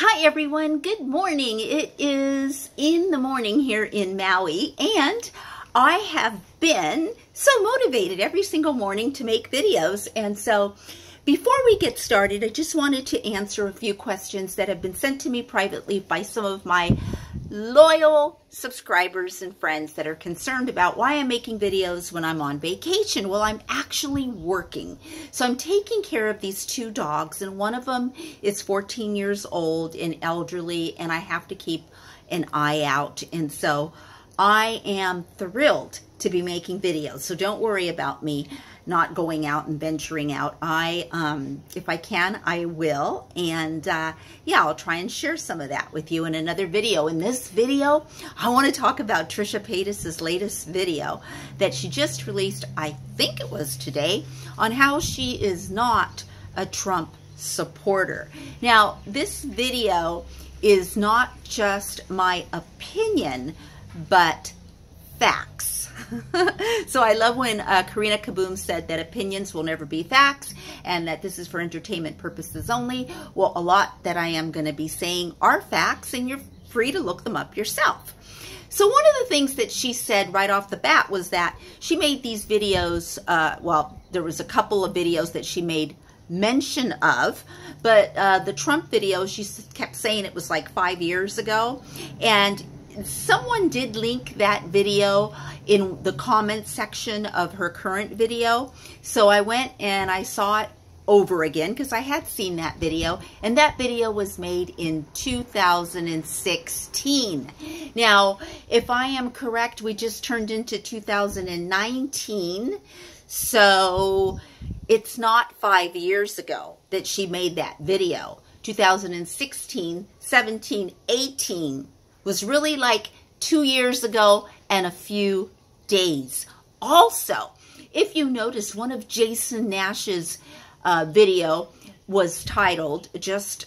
Hi everyone, good morning. It is in the morning here in Maui, and I have been so motivated every single morning to make videos. And so before we get started, I just wanted to answer a few questions that have been sent to me privately by some of my loyal subscribers and friends that are concerned about why I'm making videos when I'm on vacation. Well, I'm actually working. So I'm taking care of these two dogs, and one of them is 14 years old and elderly, and I have to keep an eye out. And so I am thrilled to be making videos. So don't worry about me not going out and venturing out. If I can, I will. And yeah, I'll try and share some of that with you in another video. In this video, I want to talk about Trisha Paytas' latest video that she just released, I think it was today, on how she is not a Trump supporter. Now, this video is not just my opinion, but facts. So I love when Karina Kaboom said that opinions will never be facts and that this is for entertainment purposes only. Well, a lot that I am going to be saying are facts, and you're free to look them up yourself. So one of the things that she said right off the bat was that she made these videos, well, there was a couple of videos that she made mention of, but the Trump video, she kept saying it was like 5 years ago, and someone did link that video in the comments section of her current video. So I went and I saw it over again because I had seen that video, and that video was made in 2016. Now, if I am correct, we just turned into 2019. So it's not 5 years ago that she made that video. 2016, 17, 18 was really like 2 years ago and a few days. Also, if you notice, one of Jason Nash's video was titled just,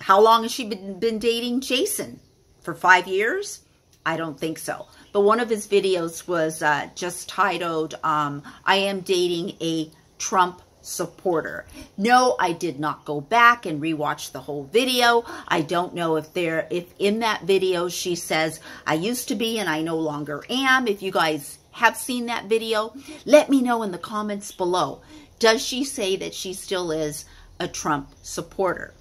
how long has she been dating Jason? For 5 years? I don't think so. But one of his videos was just titled, I am dating a Trump supporter. No, I did not go back and rewatch the whole video. I don't know if in that video she says, I used to be and I no longer am. If you guys have seen that video, let me know in the comments below. Does she say that she still is a Trump supporter?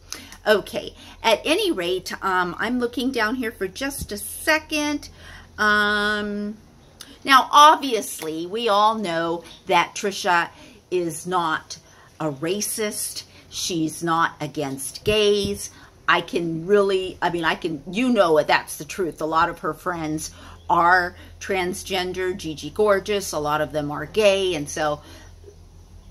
Okay, at any rate, I'm looking down here for just a second. Now, obviously, we all know that Trisha is not a racist. She's not against gays. You know that's the truth. A lot of her friends are transgender, Gigi Gorgeous. A lot of them are gay, and so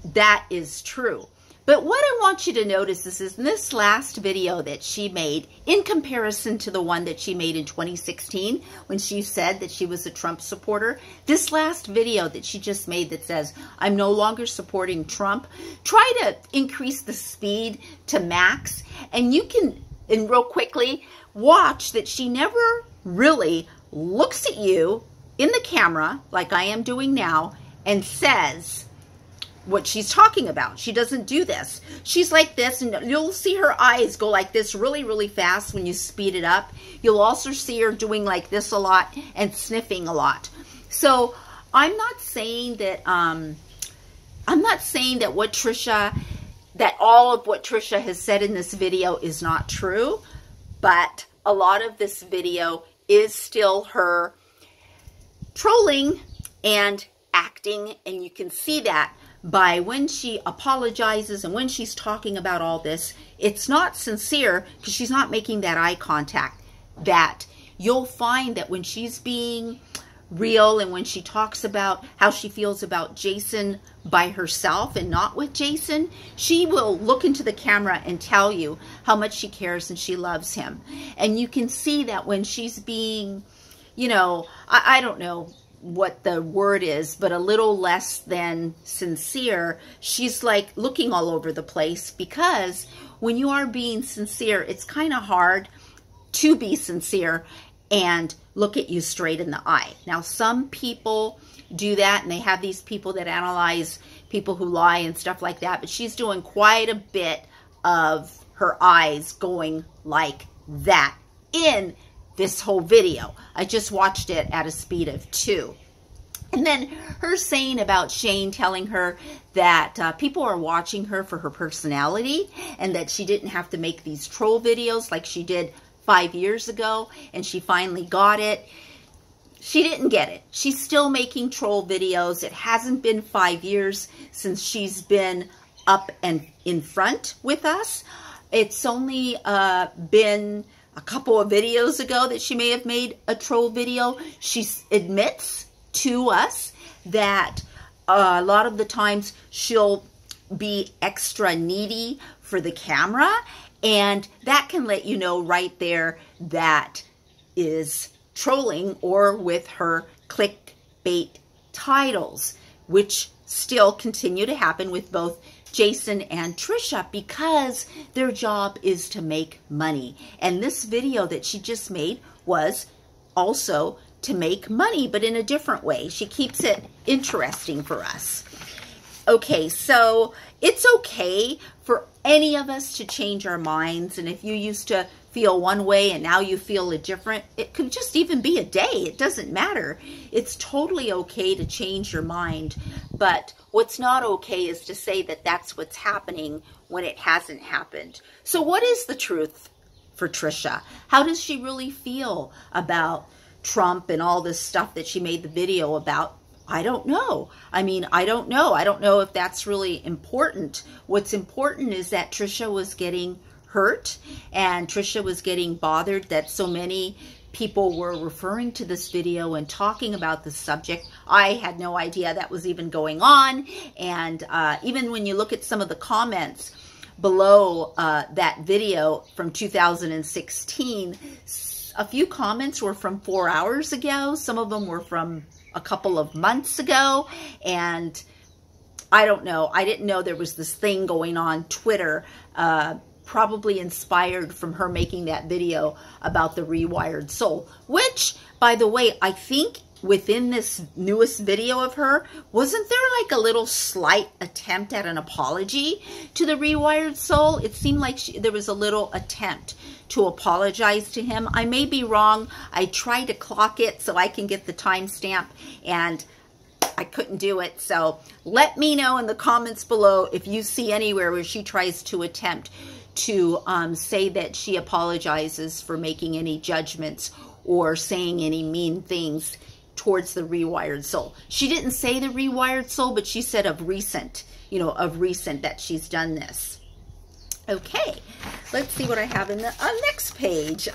that is true. But what I want you to notice is in this last video that she made, in comparison to the one that she made in 2016, when she said that she was a Trump supporter, this last video that she just made that says, I'm no longer supporting Trump, try to increase the speed to max, and you can, and real quickly, watch that she never really looks at you in the camera, like I am doing now, and says what she's talking about. She doesn't do this. She's like this, and you'll see her eyes go like this really, really fast when you speed it up. You'll also see her doing like this a lot and sniffing a lot. So I'm not saying that that all of what Trisha has said in this video is not true, but a lot of this video is still her trolling and acting, and you can see that by when she apologizes and when she's talking about all this, it's not sincere because she's not making that eye contact. That you'll find that when she's being real and when she talks about how she feels about Jason by herself and not with Jason, she will look into the camera and tell you how much she cares and she loves him. And you can see that when she's being, you know, I don't know what the word is, but a little less than sincere, she's like looking all over the place, because when you are being sincere, it's kind of hard to be sincere and look at you straight in the eye. Now, some people do that, and they have these people that analyze people who lie and stuff like that, but she's doing quite a bit of her eyes going like that in this whole video. I just watched it at a speed of 2. And then her saying about Shane telling her that people are watching her for her personality and that she didn't have to make these troll videos like she did 5 years ago, and she finally got it. She didn't get it. She's still making troll videos. It hasn't been 5 years since she's been up and in front with us. It's only been a couple of videos ago that she may have made a troll video. She admits to us that a lot of the times she'll be extra needy for the camera, and that can let you know right there that is trolling or with her clickbait titles, which still continue to happen with both Jason and Trisha because their job is to make money. And this video that she just made was also to make money, but in a different way. She keeps it interesting for us. Okay, so it's okay for any of us to change our minds. And if you used to feel one way and now you feel a different, it could just even be a day. It doesn't matter. It's totally okay to change your mind. But what's not okay is to say that that's what's happening when it hasn't happened. So what is the truth for Trisha? How does she really feel about Trump and all this stuff that she made the video about? I don't know. I mean, I don't know. I don't know if that's really important. What's important is that Trisha was getting hurt and Trisha was getting bothered that so many people were referring to this video and talking about the subject. I had no idea that was even going on. And even when you look at some of the comments below that video from 2016, a few comments were from 4 hours ago. Some of them were from a couple of months ago. And I don't know. I didn't know there was this thing going on Twitter, probably inspired from her making that video about the rewired soul, which, by the way, I think within this newest video of her, wasn't there like a little slight attempt at an apology to the rewired soul? It seemed like there was a little attempt to apologize to him. I may be wrong. I tried to clock it so I can get the timestamp, and I couldn't do it. So let me know in the comments below if you see anywhere where she tries to attempt to say that she apologizes for making any judgments or saying any mean things towards the rewired soul. She didn't say the rewired soul, but she said of recent, you know, of recent that she's done this. Okay, let's see what I have in the next page.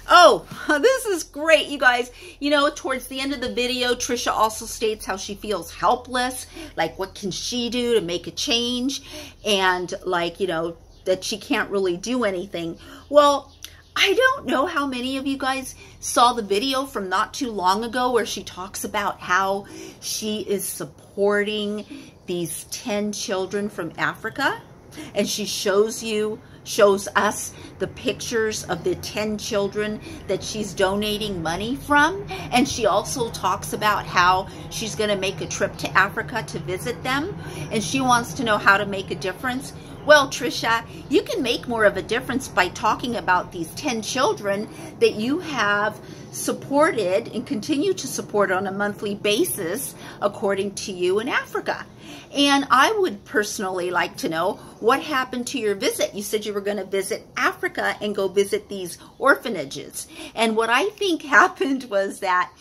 Oh, this is great, you guys. You know, towards the end of the video, Trisha also states how she feels helpless. Like, what can she do to make a change? And, like, you know, that she can't really do anything. Well, I don't know how many of you guys saw the video from not too long ago where she talks about how she is supporting these 10 children from Africa. And she shows us the pictures of the 10 children that she's donating money from. And she also talks about how she's going to make a trip to Africa to visit them. And she wants to know how to make a difference. Well, Trisha, you can make more of a difference by talking about these 10 children that you have supported and continue to support on a monthly basis, according to you, in Africa. And I would personally like to know what happened to your visit. You said you were going to visit Africa and go visit these orphanages. And what I think happened was that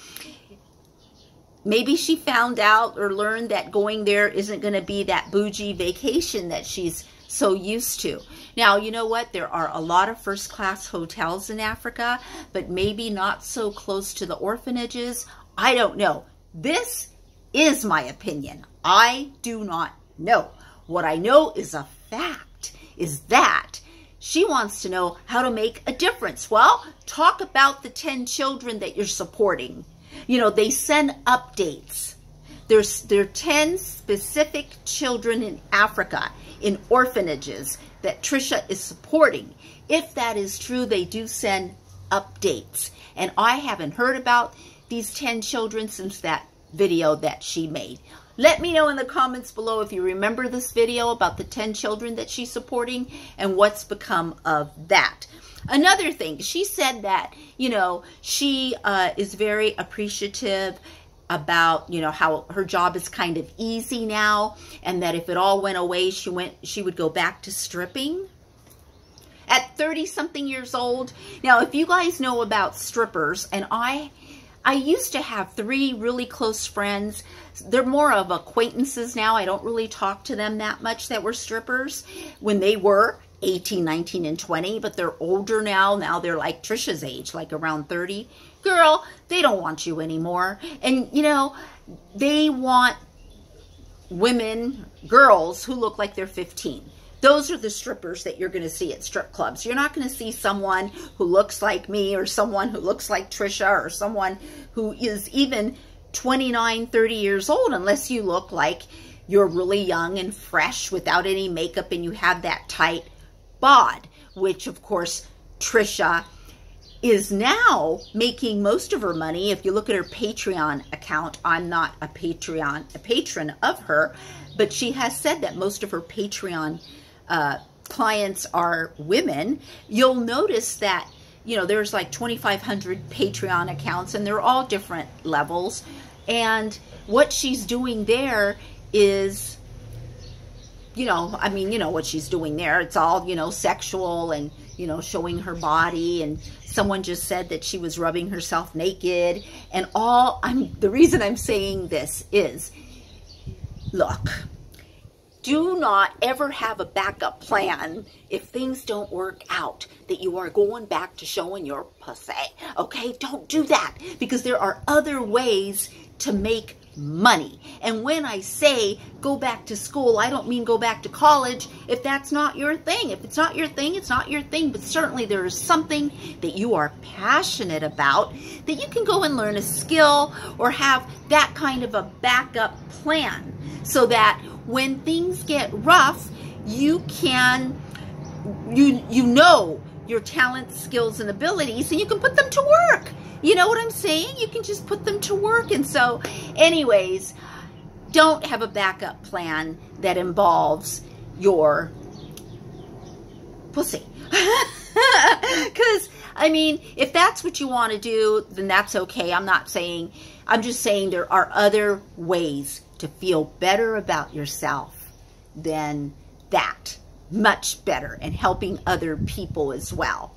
maybe she found out or learned that going there isn't going to be that bougie vacation that she's so used to. Now, you know what? There are a lot of first-class hotels in Africa, but maybe not so close to the orphanages. I don't know. This is my opinion. I do not know. What I know is a fact, is that she wants to know how to make a difference. Well, talk about the 10 children that you're supporting. You know, they send updates. There are 10 specific children in Africa in orphanages that Trisha is supporting. If that is true, they do send updates. And I haven't heard about these 10 children since that video that she made. Let me know in the comments below if you remember this video about the 10 children that she's supporting and what's become of that. Another thing, she said that, you know, she is very appreciative about, you know, how her job is kind of easy now, and that if it all went away, she would go back to stripping at 30-something years old. Now, if you guys know about strippers, and I used to have 3 really close friends. They're more of acquaintances now. I don't really talk to them that much that were strippers when they were 18, 19, and 20, but they're older now. Now they're like Trisha's age, like around 30. Girl, they don't want you anymore. And, you know, they want women, girls who look like they're 15. Those are the strippers that you're going to see at strip clubs. You're not going to see someone who looks like me, or someone who looks like Trisha, or someone who is even 29, 30 years old, unless you look like you're really young and fresh without any makeup and you have that tight bod, which of course Trisha is now making most of her money. If you look at her Patreon account, I'm not a patron of her, but she has said that most of her Patreon clients are women. You'll notice that, you know, there's like 2,500 Patreon accounts, and they're all different levels. And what she's doing there is, you know, I mean, you know what she's doing there. It's all, you know, sexual and, you know, showing her body. And someone just said that she was rubbing herself naked. And the reason I'm saying this is, look, do not ever have a backup plan if things don't work out, that you are going back to showing your pussy. Okay? Don't do that, because there are other ways to make money. And when I say go back to school, I don't mean go back to college if that's not your thing. If it's not your thing, it's not your thing. But certainly there is something that you are passionate about that you can go and learn a skill or have that kind of a backup plan, so that when things get rough, you can, you know your talents, skills, and abilities, and you can put them to work. You know what I'm saying? You can just put them to work. And so, anyways, don't have a backup plan that involves your pussy. Because, I mean, if that's what you want to do, then that's okay. I'm just saying there are other ways to feel better about yourself than that. Much better, and helping other people as well.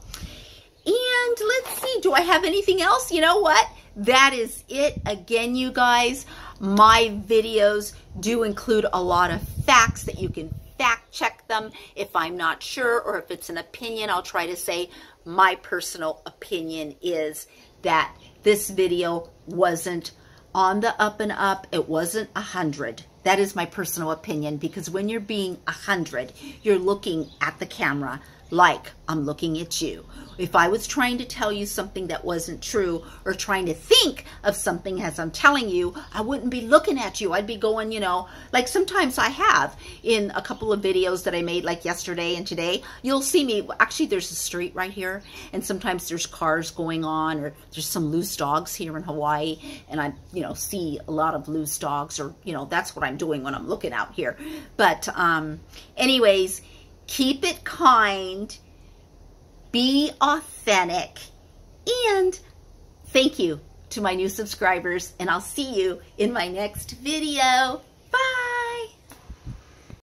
And let's see, do I have anything else? You know what? That is it. Again, you guys, my videos do include a lot of facts that you can fact check them. If I'm not sure, or if it's an opinion, I'll try to say my personal opinion is that this video wasn't on the up and up. It wasn't 100. That is my personal opinion, because when you're being 100, you're looking at the camera like I'm looking at you. If I was trying to tell you something that wasn't true, or trying to think of something as I'm telling you, I wouldn't be looking at you. I'd be going, you know, like sometimes I have in a couple of videos that I made, like yesterday and today, you'll see me, actually there's a street right here, and sometimes there's cars going on, or there's some loose dogs here in Hawaii, and I, you know, see a lot of loose dogs, or, you know, that's what I'm doing when I'm looking out here. But anyways, keep it kind, be authentic, and thank you to my new subscribers, and I'll see you in my next video. Bye!